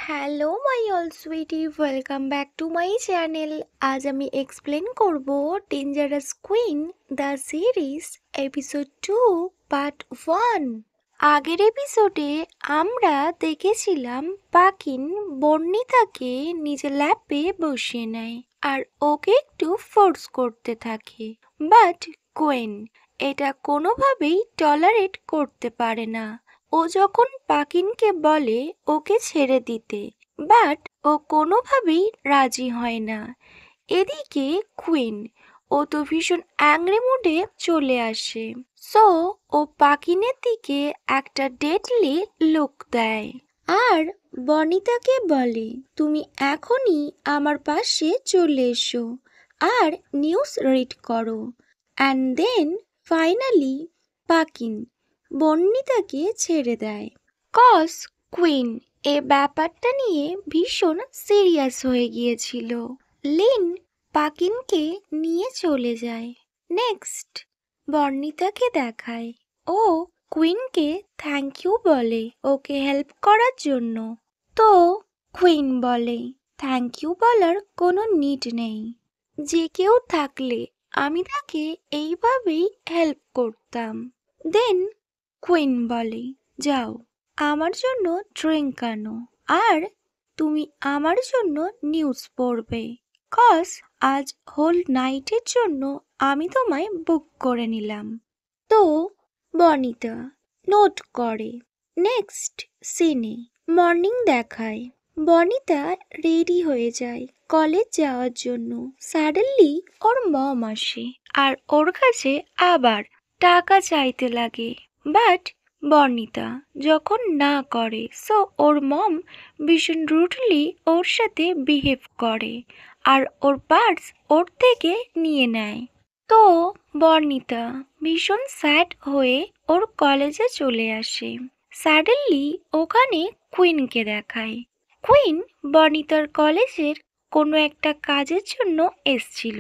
Hello my all sweetie, welcome back to my channel. আজ আমি explain করব dangerous queen the series episode 2 part 1। আগের এপিসোডে আমরা দেখেছিলাম পাকিন বর্ণিতাকে নিজের ল্যাপে বসিয়ে নেয় আর ওকে একটু ফোর্স করতে থাকে, বাট কুইন এটা কোনোভাবেই টলারেট করতে পারে না। ও যখন পাকিনকে বলে ওকে ছেড়ে দিতে, বাট ও কোনোভাবেই রাজি হয় না। এদিকে কুইন ও তো ভীষণ অ্যাংরি মুডে চলে আসে। সো ও পাকিনের দিকে একটা ডেডলি লুক দেয় আর বনিতাকে বলে, তুমি এখনই আমার পাশে চলে এসো আর নিউজ রিড করো। অ্যান্ড দেন ফাইনালি পাকিন বর্ণিতাকে ছেড়ে দেয়। কজ কুইন এ ব্যাপারটা নিয়ে ভীষণ সিরিয়াস হয়ে গিয়েছিল। লিন পাকিনকে নিয়ে চলে যায়। নেক্সট বর্ণিতাকে দেখায় ও কুইনকে থ্যাংক ইউ বলে ওকে হেল্প করার জন্য। তো কুইন বলে, থ্যাংক ইউ বলার কোনো নিড নেই, যে কেউ থাকলে আমি তাকে এইভাবেই হেল্প করতাম। দেন কুইন বলে, যাও আমার জন্য ড্রিঙ্ক আনো আর তুমি আমার জন্য নিউজ পড়বে, কজ আজ হোল নাইটের জন্য আমি তোমায় বুক করে নিলাম। তো বনিতা নোট করে। নেক্সট সিনে মর্নিং দেখায় বনিতা রেডি হয়ে যায় কলেজ যাওয়ার জন্য। সাডেনলি ওর মম আসে আর ওর কাছে আবার টাকা চাইতে লাগে, বাট বর্ণিতা যখন না করে, সো ওর মম ভীষণ রুডলি ওর সাথে বিহেভ করে আর ওর পার্স ওর থেকে নিয়ে নেয়। তো বর্ণিতা ভীষণ স্যাড হয়ে ওর কলেজে চলে আসে। সাডেনলি ওখানে কুইনকে দেখায়। কুইন বর্ণিতার কলেজের কোনো একটা কাজের জন্য এসছিল।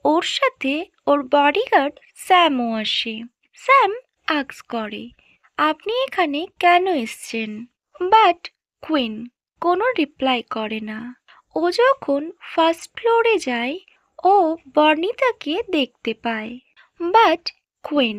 ওর সাথে ওর বডিগার্ড স্যামও আসে। স্যাম আস্ক করে, আপনি এখানে কেন এসছেন? বাট কুইন কোনো রিপ্লাই করে না। ও যখন ফার্স্ট ফ্লোরে যায় ও বর্ণিতাকে দেখতে পায়, বাট কুইন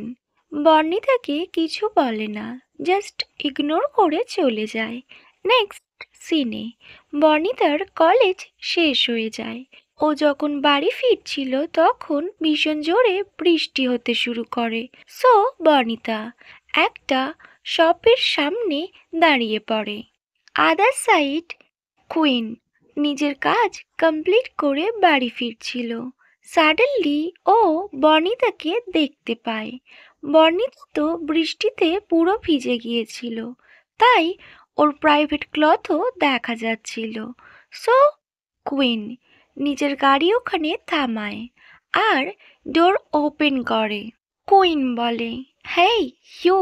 বর্ণিতাকে কিছু বলে না, জাস্ট ইগনোর করে চলে যায়। নেক্সট সিনে বর্ণিতার কলেজ শেষ হয়ে যায়। ও যখন বাড়ি ফিরছিল তখন ভীষণ জোরে বৃষ্টি হতে শুরু করে। সো বর্ণিতা একটা শপের সামনে দাঁড়িয়ে পড়ে। আদার সাইড কুইন নিজের কাজ কমপ্লিট করে বাড়ি ফিরছিল। সাডেনলি ও বর্ণিতাকে দেখতে পায়। বর্ণিতা তো বৃষ্টিতে পুরো ভিজে গিয়েছিল, তাই ওর প্রাইভেট ক্লথও দেখা যাচ্ছিল। সো কুইন নিজের গাড়ি ওখানে থামায় আর ডোর ওপেন করে। কুইন বলে, হেই ইউ,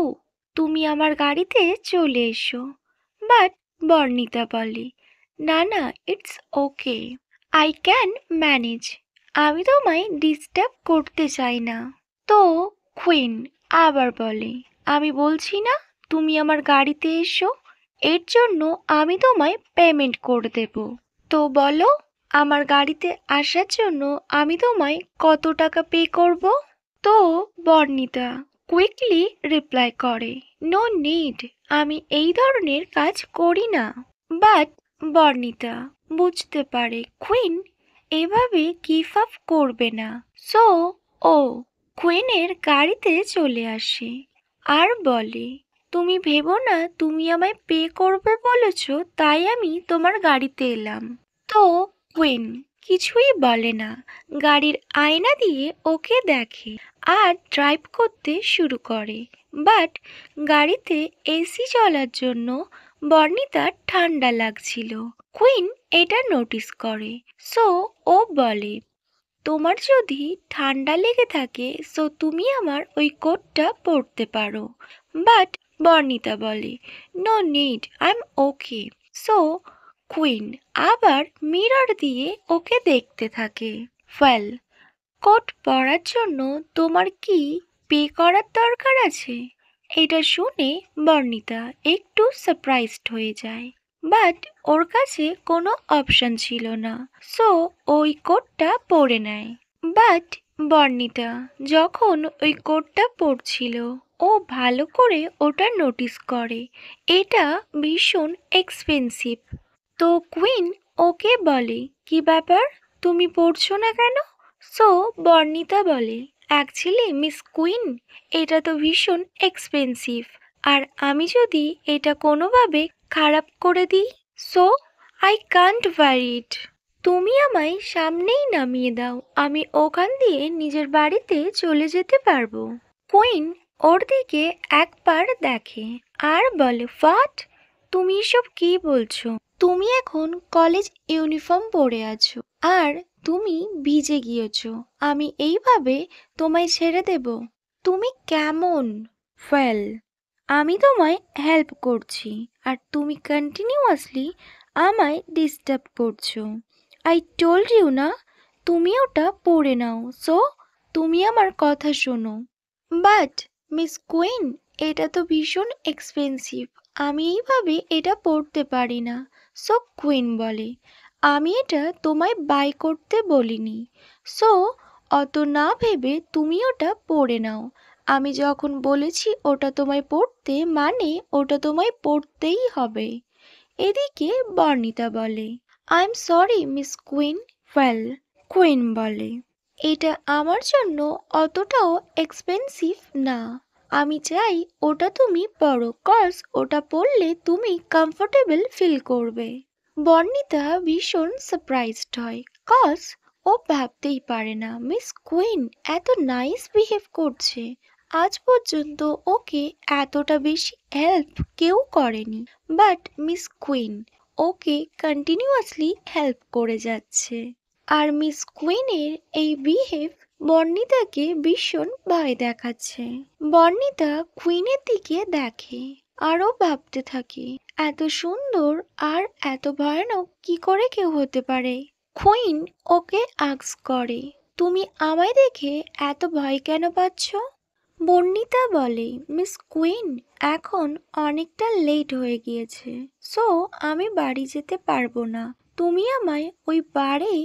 তুমি আমার গাড়িতে চলে এসো। বাট বর্ণিতা বলে, না না, it's okay, I can manage, আমি তোমায় ডিস্টার্ব করতে চাই না। তো কুইন আবার বলে, আমি বলছি না তুমি আমার গাড়িতে এসো, এর জন্য আমি তোমায় পেমেন্ট করে দেব। তো বলো, আমার গাড়িতে আসার জন্য আমি তোমায় কত টাকা পে করব? তো বর্ণিতা কুইকলি রিপ্লাই করে, নো নিড, আমি এই ধরনের কাজ করি না। বাট বর্ণিতা বুঝতে পারে কুইন এভাবে গিভ আপ করবে না। সো ও কুইনের গাড়িতে চলে আসে আর বলে, তুমি ভেবো না তুমি আমায় পে করবে বলেছ, তাই আমি তোমার গাড়িতে এলাম। তো কুইন কিছুই বলে না, গাড়ির আয়না দিয়ে ওকে দেখে আর ড্রাইভ করতে শুরু করে। বাট গাড়িতে এসি চলার জন্য বর্ণিতার ঠান্ডা লাগছিল। কুইন এটা নোটিস করে। সো ও বলে, তোমার যদি ঠান্ডা লেগে থাকে সো তুমি আমার ওই কোটটা পরতে পারো। বাট বর্ণিতা বলে, no need, I am okay. So queen আবার মিরর দিয়ে ওকে দেখতে থাকে। ওয়েল, কোট পরার জন্য তোমার কি পে করার দরকার আছে? এটা শুনে বর্ণিতা একটু সারপ্রাইজড হয়ে যায়। বাট ওর কাছে কোনো অপশন ছিল না, সো ওই কোটটা পরে নেয়। বাট বর্ণিতা যখন ওই কোটটা পরছিল, ও ভালো করে ওটা নোটিস করে এটা ভীষণ এক্সপেন্সিভ। তো কুইন ওকে বলে, কি ব্যাপার, তুমি পড়ছো না কেন? সো বর্ণিতা বলে, অ্যাকচুয়ালি মিস কুইন, এটা তো ভীষণ এক্সপেন্সিভ, আর আমি যদি এটা কোনোভাবে খারাপ করে দিই, সো আই কান্ট ওয়্যার ইট। তুমি আমায় সামনেই নামিয়ে দাও, আমি ওখান দিয়ে নিজের বাড়িতে চলে যেতে পারবো। কুইন ওর দিকে একবার দেখে আর বলে, হোয়াট, তুমি এসব কি বলছো? তুমি এখন কলেজ ইউনিফর্ম পরে আছো আর তুমি ভিজে গিয়েছো, আমি এইভাবে তোমায় ছেড়ে দেব? তুমি কেমন? ওয়েল, আমি তোমায় হেল্প করছি আর তুমি কন্টিনিউয়াসলি আমায় ডিস্টার্ব করছো। আই টোল্ড ইউ না, তুমি ওটা পড়ে নাও, সো তুমি আমার কথা শোনো। বাট মিস কুইন, এটা তো ভীষণ এক্সপেন্সিভ, আমি এইভাবে এটা পড়তে পারি না। সো কুইন বলে, আমি এটা তোমায় বাই করতে বলিনি, সো অত না ভেবে তুমি ওটা পড়ে নাও। আমি যখন বলেছি ওটা তোমায় পড়তে, মানে ওটা তোমায় পড়তেই হবে। এদিকে বর্ণিতা বলে, I am sorry miss queen. Well, queen বলে, এটা আমার জন্য অতটাও এক্সপেন্সিভ না, আমি চাই ওটা তুমি পরো, কজ ওটা পরলে তুমি কমফোর্টেবল ফিল করবে। বর্ণিতা ভীষণ সারপ্রাইজড হয়, কজ ও ভাবতেই পারে না মিস কুইন এত নাইস বিহেভ করছে। আজ পর্যন্ত ওকে এতটা বেশি হেল্প কেউ করেনি, but miss queen okay continuously help করে যাচ্ছে। আর মিস কুইনের এই বিহেভ বর্ণিতাকে ভীষণ ভয় দেখাচ্ছে। বর্ণিতা কুইনের দিকে দেখে আরও ভাবতে থাকে, এত সুন্দর আর এত ভয়ানক কি করে কেউ হতে পারে। কুইন ওকে আস্ক করে, তুমি আমায় দেখে এত ভয় কেন পাচ্ছ? বর্ণিতা বলে, মিস কুইন, এখন অনেকটা লেট হয়ে গিয়েছে, সো আমি বাড়ি যেতে পারবো না। তুমি আমায় ওই বারে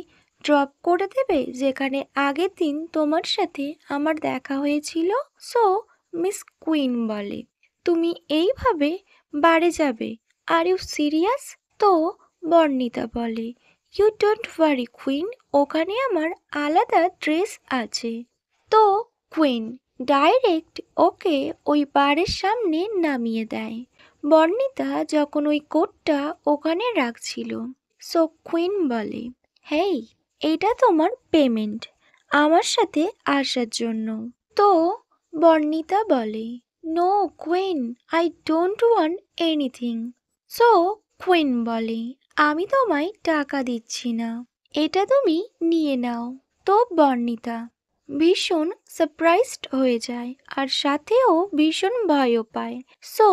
ড্রপ করে দেবে যেখানে আগের দিন তোমার সাথে আমার দেখা হয়েছিল? সো মিস কুইন বলে, তুমি এইভাবে বাড়ি যাবে? Are you serious? তো বর্ণিতা বলে, ইউ ডোন্ট ওয়ারি কুইন, ওখানে আমার আলাদা ড্রেস আছে। তো কুইন ডাইরেক্ট ওকে ওই বারের সামনে নামিয়ে দেয়। বর্ণিতা যখন ওই কোটটা ওখানে রাখছিল, সো কুইন বলে, হেই, এটা তোমার পেমেন্ট আমার সাথে আসার জন্য। তো বর্ণিতা বলে, no queen, I don't want anything. So queen বলে, আমি তোমায় টাকা দিচ্ছি না, এটা তুমি নিয়ে নাও। তো বর্ণিতা ভীষণ সারপ্রাইজড হয়ে যায় আর সাথেও ভীষণ ভয়ও পায়। সো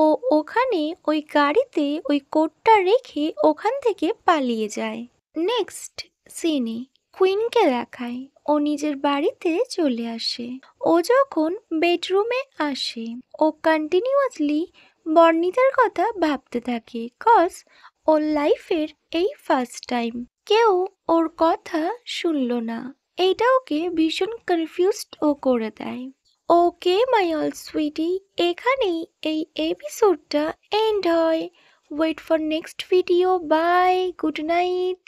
ও ওখানে ওই গাড়িতে ওই কোটটা রেখে ওখান থেকে পালিয়ে যায়। নেক্সট সিনে কুইনকে দেখায় ও নিজের বাড়িতে চলে আসে। ও যখন বেডরুমে আসে, ও কন্টিনিউয়াসলি বর্ণিতার কথা ভাবতে থাকে, কজ ওর লাইফের এই ফার্স্ট টাইম কেউ ওর কথা শুনল না। এইটা ওকে ভীষণ কনফিউজড ও করে দেয়। ওকে মাই অল সুইটি, এখানেই এই এপিসোডটা এন্ড হয়। Wait for next video, bye, good night.